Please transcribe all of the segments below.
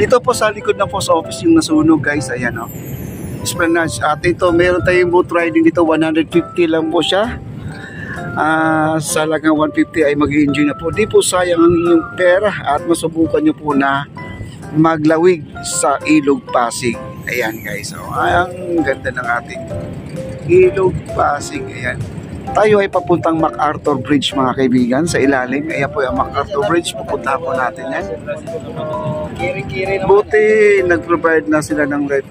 Dito po sa likod ng post office yung nasunog guys. Ayan o. Esplanade. At ito, meron tayong boat riding dito. 150 lang po siya. Sa lagang 150 ay mag-enjoy na po. Di po sayang ang inyong pera at masubukan nyo po na maglawig sa Ilog Pasig. Ayan guys. So, ang ganda ng ating Ilog Pasig. Ayan. Tayo ay papuntang MacArthur Bridge mga kaibigan sa ilalim. Ayan po yung MacArthur Bridge. Pupunta po natin yan. Buti nag-provide na sila ng life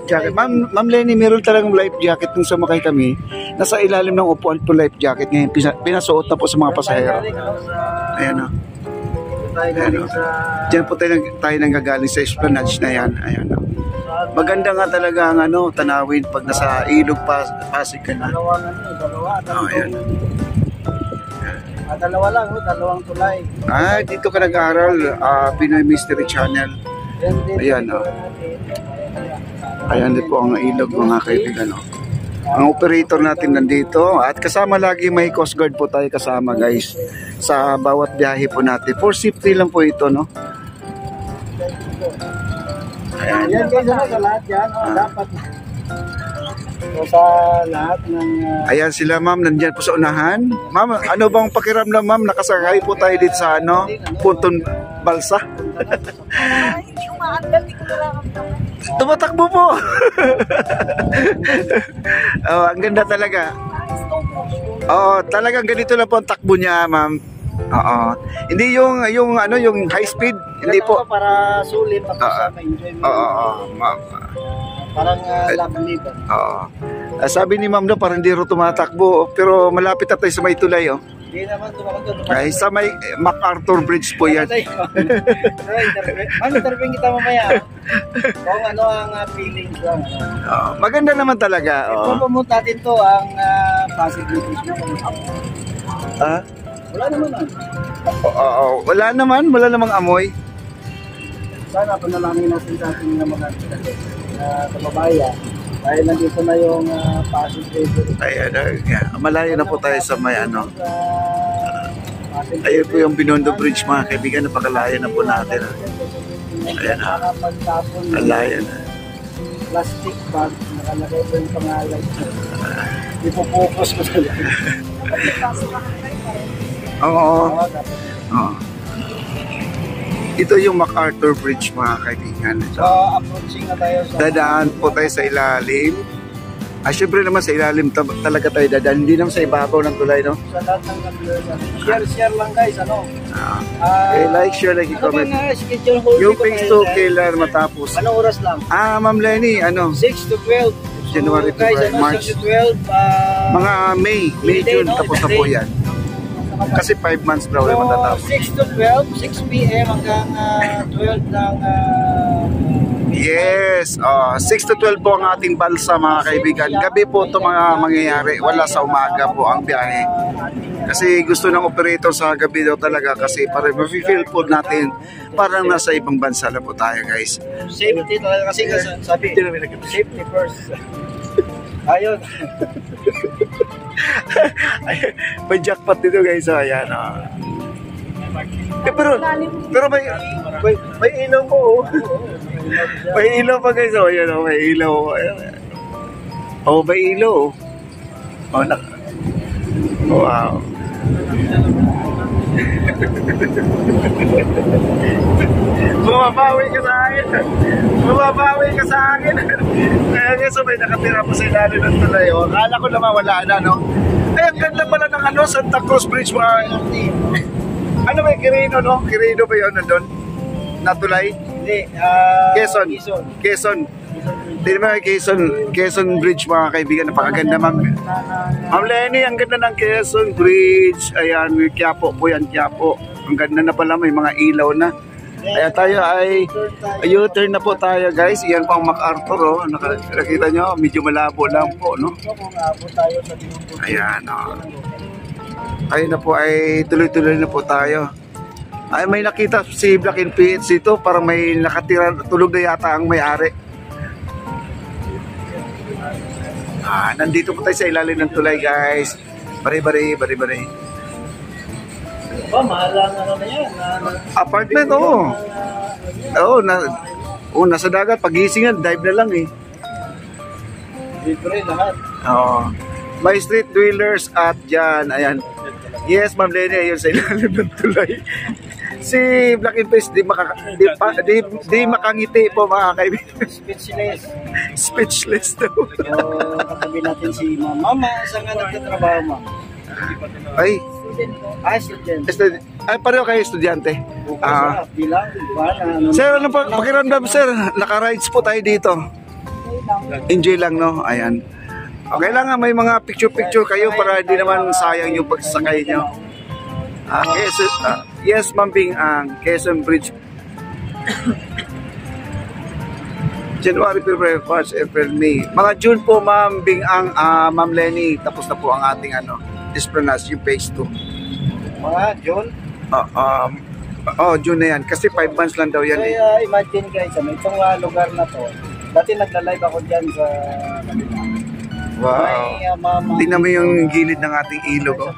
jacket. Ma'am Lenny, meron talagang life jacket nung sumakay kami. Nasa ilalim ng upuan po life jacket. Ngayon pinasuot na po sa mga pasahero. Ayan o. Diyan po tayo nanggagaling sa Esplanade na yan. Ayan o. Maganda nga talaga ang tanawin pag nasa Ilog Pasig ka na. Ayan. Dalawa lang, dalawang tulay. Dito ka nag-aaral, Pinoy Mystery Channel. Ayan o. Ayan din po ang ilog mga kaibigan. Ang operator natin nandito at kasama lagi may Coast Guard po tayo kasama guys sa bawat biyahe po natin. For safety lang po ito, no? Ayan. Yan guys, sa lahat yan, dapat. So, sa lahat ng... Ayan sila ma'am, nandyan po sa unahan. Ma'am, ano bang pakiramdam ma'am? Nakasakay po tayo dito sa Punton Balsa. Hindi umaandal, hindi ko nararamdaman. Tumatakbo po. Ang ganda talaga. Talagang ganito lang po ang takbo niya ma'am. Hindi yung high speed, hindi po para sulit tapos ma-enjoy mo. Ma'am. Parang lovely ba? Sabi ni ma'am daw parang hindi ro tumatakbo pero malapit na tayo sa may tulay Hindi naman tumatakbo. Ay sa may MacArthur Bridge po yan. Interview kita mamaya. Kung ano ang feelings lang. Maganda naman talaga. Ipopromote natin to ang Pasig Beach. Wala naman. Wala namang amoy. Sana panalangin natin sa ating mga kababayan. Dahil nandito na yung Pasig Beach. Ayan, malayo na po tayo sa may Ayun po yung Binondo Bridge mga kaibigan. Napakalayo na po natin. Ayan na. Alayo na. Plastic bag. Nakalagay po yung pangalan. Ipopokus ko talaga. Oo. Ito yung MacArthur Bridge mga kaibigan. So, approaching na tayo sa... Dadaan po tayo sa ilalim. Syempre naman sa ilalim talaga tayo dadaan. Hindi naman sa ibabaw ng tulay, no? Sa lahat ng share lang guys, like, share, like, comment. Schedule hold Yung phase 2 kailan matapos? Anong oras lang? Ma'am Lenny, 6 to 12. January, February, March. 6 to 12. Mga May, June, tapos na po yan. Kasi 5 months daw ay matatapos. 6 to 12, 6 p.m. hanggang 12 ng... Yes, 6 to 12 po ang ating balsa mga kaibigan. Gabi po ito mga mangyayari, wala sa umaga po ang biyahe. Kasi gusto ng operator sa gabi daw talaga kasi para ma-feel po natin parang nasa ibang bansa na po tayo guys. Safety talaga kasi sabi, safety first. Ayun. May jackpot dito guys. Ayan. Pero may ilaw po. May ilaw pa guys. Ayan, may ilaw. May ilaw. Wow. Bumabawi ka sa akin. Kaya nga sabay nakatira po sa ilalim ng tulay. Akala ko naman wala na, no? Ay, ang ganda pala ng Santa Cruz Bridge. Ano ba yung Quirino, no? Quirino ba yun nandun? Na tulay? Hindi. Quezon. Tignan mo yung Quezon Bridge mga kaibigan. Napakaganda Ma'am Lenny, ang ganda ng Quezon Bridge. Ayan, Quiapo po yan, Quiapo. Ang ganda na pala, may mga ilaw na. Kaya tayo ay U-turn na po tayo guys. Iyan pang MacArthur. Nakita nyo, medyo malabo lang po, no? Ayan, ayun na po ay tuloy-tuloy na po tayo. Ay may nakita si Black and PH dito. Parang may nakatira, tulog na yata ang may-ari. Nandito po tayo sa ilalim ng tulay guys. Bari-bari. Ba, mahal ang ano na yan. Apartment, oo. Oo, nasa dagat. Pagising yan, dive na lang eh. Libre lahat. Oo. May street dwellers at dyan, ayan. Yes, Ma'am Lenny, ayun sa ilalim ng tulay. Si Black and Face, di makangiti po mga kaibigan. Speechless. Speechless daw. So, katabi natin si Ma'am. Mama, saan ka nagtatrabaho, Ma'am? Ay, Student. ay pareho kayo estudyante. Bilang, ba, na, Sir, ano pa pakiramdam, sir? Naka-rides po tayo dito. Enjoy lang, no? Ayan. Okay lang nga, may mga picture-picture kayo para hindi naman sayang yung pagsasakay nyo. Yes, Ma'am Bing, Quezon Bridge. January, February, March, April, May. Mga June po, Ma'am Bing, Ma'am Lenny. Tapos na po ang ating Esplanade, yung phase 2. mga June. June na yan. Kasi 5 months lang daw yan. So, imagine guys, itong lugar na to, dati nagla-live ako dyan sa kanila. Wow. Tingnan mo yung gilid ng ating ilog. Oh.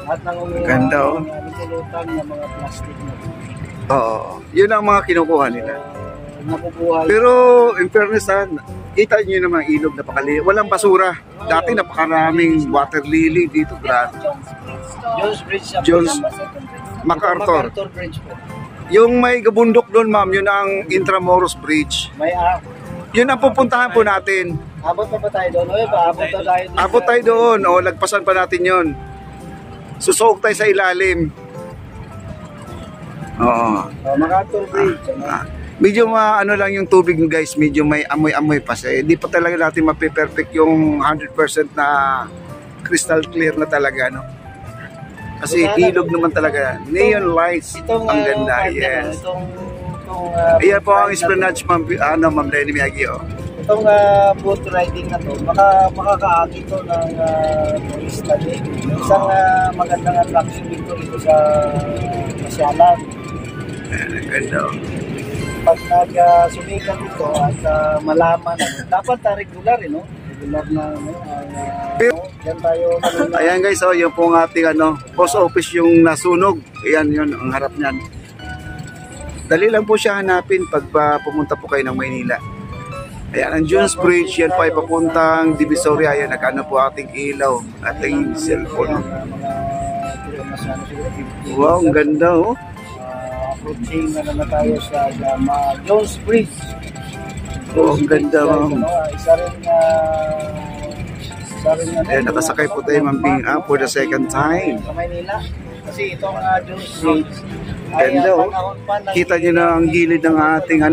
At nangunguha ganda, oh. Nilulutan ng mga plastic na. Oo. Yun ang mga kinukuha nila. Nabubuhay. Pero in fairness, kita nyo naman ang ilog, napakaliit. Walang basura. Dati napakaraming water lily dito. Jones Bridge. MacArthur. MacArthur Bridge po. Yung may gabundok doon, ma'am, yun ang Intramuros Bridge. May yun ang pupuntahan po natin. abot pa ba tayo doon? O abot na tayo doon. Abot tayo doon. O, lagpasan pa natin yun. Susuok tayo sa ilalim. Oo. MacArthur Bridge. Medyo ano lang yung tubig, guys. Medyo may amoy-amoy pa siya. Hindi pa talaga natin mapiperfect yung 100% na crystal clear na talaga, no? Kasi ilog naman talaga. Neon lights. Ang ganda, yes. Ayan po ang Esplanade, Ma'am Lenny Miyagi, oh. Itong boat riding na to, makakaagi to ng turista din. Isang magandang attraction dito sa Masyalan. Ayan, ang ganda, oh. Pag nag-sumikat ito at malaman, dapat regular, no? Regular na, dyan tayo. Ayan guys, oh, yun po ang ating post office yung nasunog. Ayan, yun, ang harap niyan. Dali lang po siya hanapin pag pumunta po kayo ng Maynila. Ayan, ang Jones Bridge, yan po ay papuntang Divisoria. Ayan, nag-ano po ating ilaw, ating cellphone. Wow, ang ganda, oh. Approaching na tayo sa Jones Bridge. Oh, ang ganda, ma'am. Isa rin Ayan, nakasakay po tayo, Ma'am Bing, for the second time. Sa Maynila. Kasi itong Jones Bridge, ganda, oh. Kita nyo na ang gilid ng ating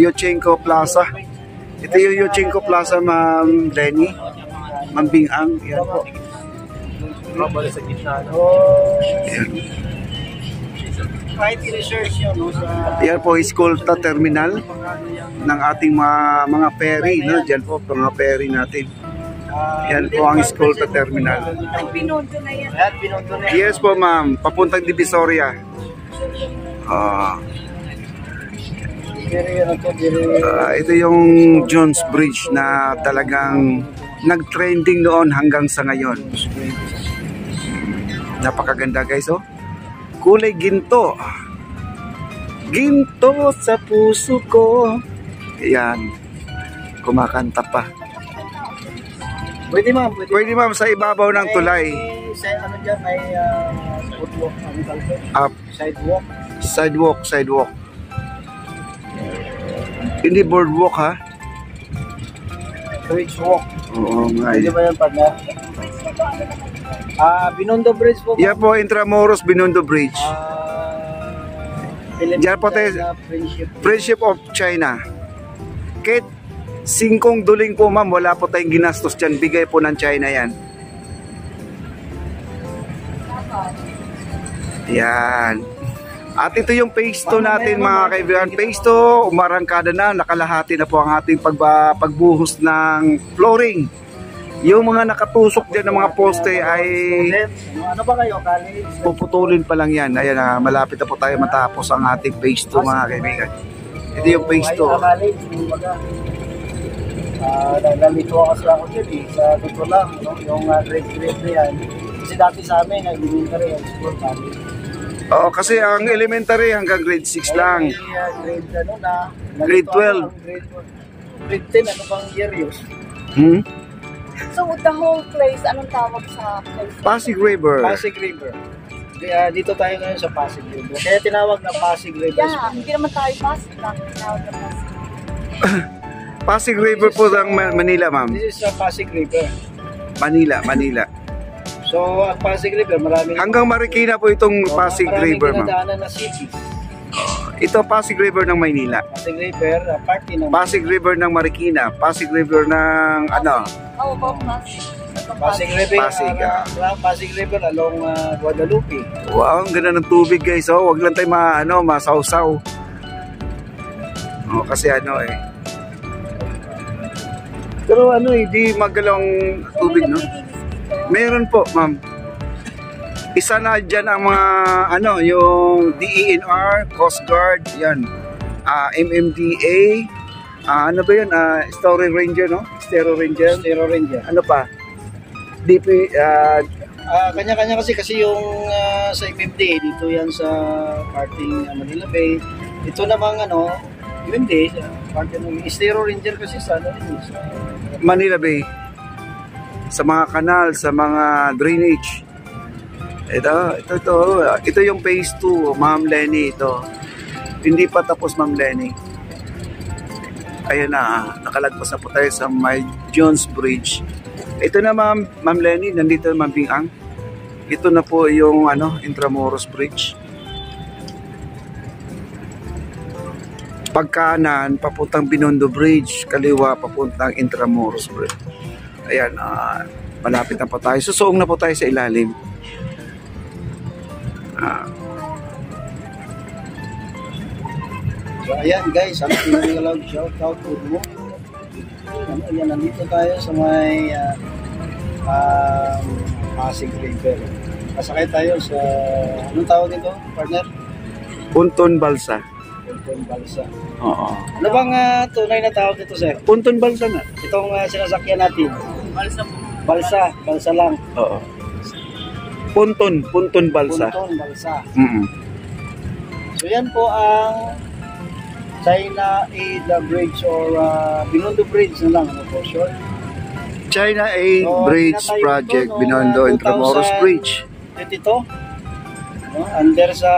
Yochenko Plaza. Ito yung Yochenko Plaza, Ma'am Lenny. Ma'am Bing Ang. Yan po. Ayan. Kahit i-research yun, no, sa... Yan po, Escolta Terminal ng ating mga ferry, no? Diyan po, mga ferry natin. Yan po ang Escolta Terminal. Ay, Binondo na yan. Ayan, Binondo na yan. Yes po, ma'am. Papuntang Divisoria. Ito yung Jones Bridge na talagang nag-trending noon hanggang sa ngayon. Napakaganda, guys, oh. Kulay ginto. Ginto sa puso ko. Ayan. Kumakanta pa. Pwede, ma'am. Pwede, ma'am, sa ibabaw ng tulay. Ano dyan, may sidewalk. Sidewalk. Hindi boardwalk, ha? Bridge walk. Oo, nga. Pwede ba yan pag Binondo Bridge po. Yan po, Intramuros Binondo Bridge. Diyan po tayo, Friendship of China. Kahit 5 duling po, ma'am, wala po tayong ginastos dyan. Bigay po ng China yan. Yan. At ito yung phase 2 natin, mga kaibigan. Phase 2, umarangkada na, nakalahati na po ang ating pagbuhos ng flooring. Yung mga nakatusok dyan ng mga poste ay ano ba kayo, college? puputulin pa lang yan. Ayan, malapit na po tayo matapos ang ating phase 2, mga kaibigan. Ito yung phase 2. Nalito kasi ako dyan sa totoo lang, no? Yung grade na yan. Kasi Kasi dati sa amin, elementary high school kami. Oo, kasi ang elementary hanggang grade 6 lang. Grade ano na. Grade 12. Grade 10, ano bang year yun? Hmm? So, the whole place, anong tawag sa place? Pasig River. Pasig River. Dito tayo ngayon sa Pasig River. Kaya tinawag na Pasig River. Yeah, hindi naman tayo Pasig lang. Tinawag na Pasig. Pasig River po ng Manila, ma'am. This is Pasig River. Manila. So, ang Pasig River, maraming... Hanggang Marikina po itong Pasig River, ma'am. Maraming na cities. Ito Pasig River ng Maynila. Pasig River, part din ng... Pasig River ng Marikina. Pasig River ng ano? Oo, about Pasig. Pasig River, Pasig River along Guadalupe. Wow, ang ganda ng tubig, guys. Oh, wag lang tayo masawsaw. Oh, kasi ano eh. Pero ano eh, di magalang tubig, no? Meron po, ma'am. Isa na dyan ang mga, ano, yung DENR, Coast Guard, yan. MMDA, ano ba yun? Story Ranger, no? Stero Ranger. Ano pa? DP, kanya-kanya kasi yung sa MMDA, dito yan sa parting Manila Bay. Ito namang ano, MMDA, parting ng Stero Ranger kasi sa ano rin, Manila Bay. Sa mga kanal, sa mga drainage. Ito yung phase 2, Ma'am Lenny, ito. Hindi pa tapos, Ma'am Lenny. Ayan na, nakalagpas na po tayo sa May Jones Bridge. Ito na, Ma'am Lenny, nandito Ma'am Ping-ang. Ito na po yung ano, Intramuros Bridge. Pagkanan, papuntang Binondo Bridge. Kaliwa, papuntang Intramuros Bridge. Ayan, malapit na po tayo. Susuong na po tayo sa ilalim. So ayan guys, ang pinag shout out to mo. Ayan, nandito tayo sa may Pasig River. Kasakay tayo sa, anong tawag nito, partner? Punton Balsa. Punton Balsa. Oo. Ano bang tunay na tawag nito, sir? Punton Balsa na. Itong sinasakyan natin. Balsa lang. Oo. Punton Balsa. Punton Balsa. Mm-hmm. So yan po ang China Aid Bridge or Binondo Bridge na lang, ano po, short. China Aid Bridge Project, Binondo Intramuros Bridge. Ito, no? Under sa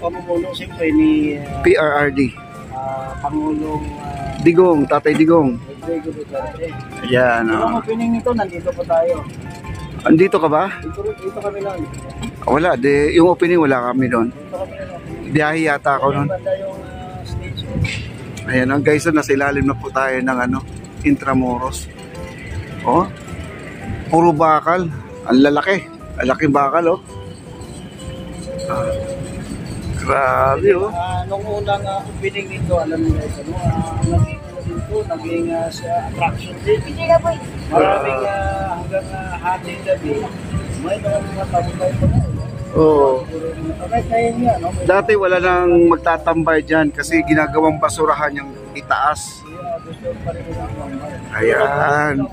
pamumuno siyempre ni PRRD. Pangulong Digong, Tatay Digong. Rodrigo Duterte. Ayan. Ang opening nito, nandito po tayo. Andito ka ba? Dito kami lang. Wala, yung opening wala kami doon. Dito kami lang. Biyahe yata ako noon. Banda yung station. Ayan, guys, nasa ilalim na po tayo ng ano, Intramuros. Oh, puro bakal. Ang lalaki. Ang laking bakal, oh. Grabe, oh. Nung unang opening nito, alam niyo guys, naging attraction din. Maraming hanggang hating gabi, may mga tambay pa na. Oo. Kahit ngayon nga, no? Dati wala nang magtatambay dyan kasi ginagawang basurahan yung itaas. Ayan.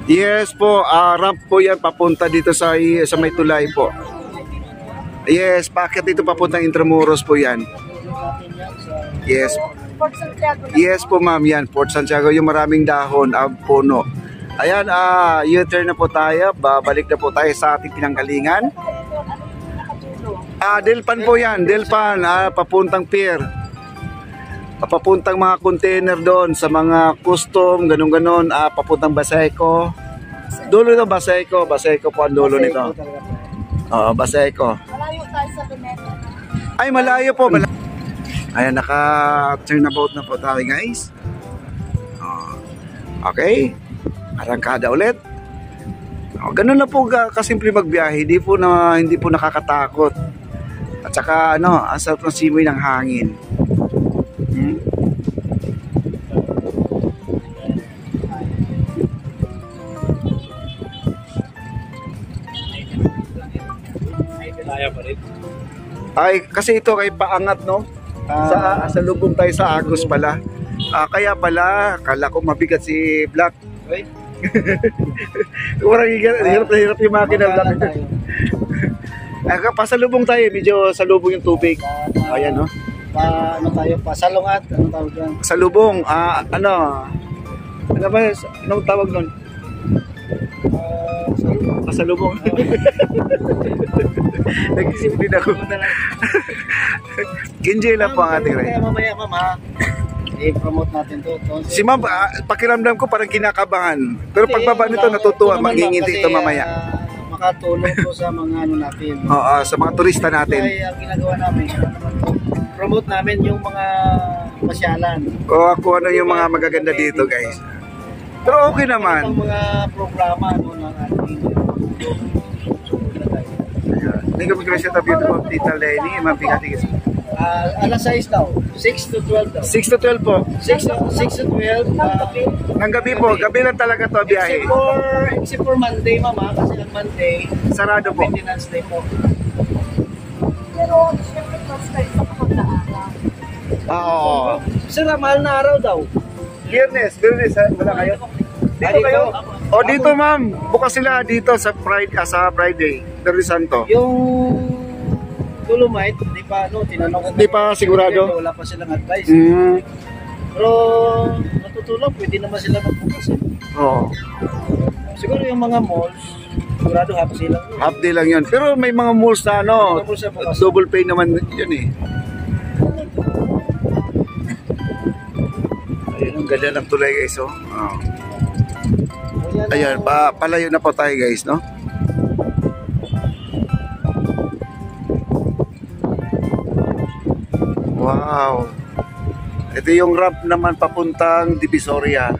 Yes po, ramp po yan papunta dito sa may tulay po. Yes, bakit dito papunta Intramuros po yan? Yes. Port Santiago. Yes po ma'am, yan, Port Santiago, yung maraming dahon, puno. Ayan, U-turn na po tayo, babalik na po tayo sa ating pinanggalingan. Delpan po yan, Delpan, papuntang pier. Papuntang mga container doon sa mga custom, ganun-ganon, papuntang Baseco. Dulo ng Baseco po ang dulo nito. Baseco. Malayo tayo sa Luneta. Ay, malayo po. Ayan, naka-turnabout na po tayo, guys. Okay. Arangkada ulit. Ganun na po kasimple magbiyahe. Hindi po nakakatakot. At saka, ang sarap ng simoy ng hangin. Ay, kasi ito kay paangat, no? Sa lubong tayo sa Agos pala. Kaya pala, kala ko mabigat si Black. Parang hirap na hirap yung makina. Magalan tayo. Pasalubong tayo, medyo salubong yung tubig. Ayan, no? Ano tayo, pasalungat, ano tawag dyan? Salubong, ano ba, anong tawag nun? Pasalubong. Nag-isip din ako. Kinjay lang po ang ating Kaya ride. mamaya, mama, i-promote natin to. Si ma'am, pakiramdam ko parang kinakabahan. Pero pagbaba nito, natutuwa, magingiti ito mamaya. Makatulong po sa mga ano natin. Oo, sa mga turista natin. Kaya ang ginagawa namin, promote namin yung mga pasyalan. Kung ano yung mga magaganda dito, guys. Pero okay naman. Ang mga programa no, ng ating Thank you for the beautiful Tita Lenny. Ma'am, bigatigis. alas 6 daw. 6 to 12 daw. 6 to 12 po. 6 to 12. Ng gabi po. Gabi lang talaga to biyahe. Except for Monday, mama. Kasi ang Monday, Sarado po. maintenance day po. Pero, siyempre, first time sa kapag na araw. Oo. Sir, mahal na araw daw. Biyernes, wala kayo? Dito kayo? O dito ma'am, bukas sila dito sa Friday, Derby Santo. Yung Dolomite, di pa ano, tinanong ko. Di pa sigurado? Wala pa silang advice. Mm. Pero natutulog, pwede naman sila magbukas. Oo. Siguro yung mga malls, sigurado half sila. Half day lang yun. Pero may mga malls na ano, Mga malls na bukas. double pay naman yun eh. Ayun, ang ganda ng tulay guys, oh. Oh. Ayan, palayo na po tayo guys, no? Wow. Ito yung ramp naman papuntang Divisoria.